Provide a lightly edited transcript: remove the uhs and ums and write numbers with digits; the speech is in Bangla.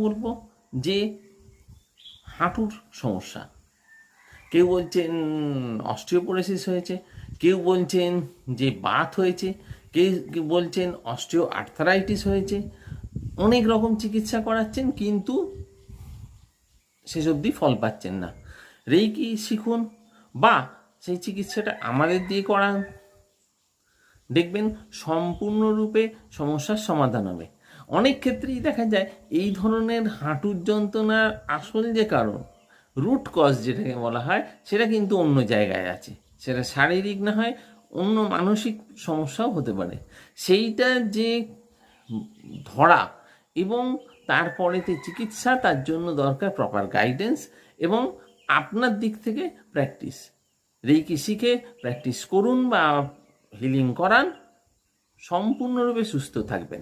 বলবো যে হাঁটুর সমস্যা, কেউ বলছেন অস্টিওপোরোসিস হয়েছে, কেউ বলছেন যে বাত হয়েছে, কেউ বলছেন অস্টিও আর্থারাইটিস হয়েছে, অনেক রকম চিকিৎসা করাচ্ছেন কিন্তু শেষ অবধি ফল পাচ্ছেন না। রেইকি শিখুন বা সেই চিকিৎসাটা আমাদের দিয়ে করান, দেখবেন সম্পূর্ণরূপে সমস্যার সমাধান হবে। অনেক ক্ষেত্রেই দেখা যায় এই ধরনের হাঁটুর যন্ত্রণার আসল যে কারণ, রুট কজ যেটাকে বলা হয়, সেটা কিন্তু অন্য জায়গায় আছে। সেটা শারীরিক না হয় অন্য মানসিক সমস্যাও হতে পারে। সেইটা যে ধরা এবং তারপরেতে চিকিৎসা, তার জন্য দরকার প্রপার গাইডেন্স এবং আপনার দিক থেকে প্র্যাকটিস। রেইকি শিখে প্র্যাকটিস করুন বা হিলিং করান, সম্পূর্ণরূপে সুস্থ থাকবেন।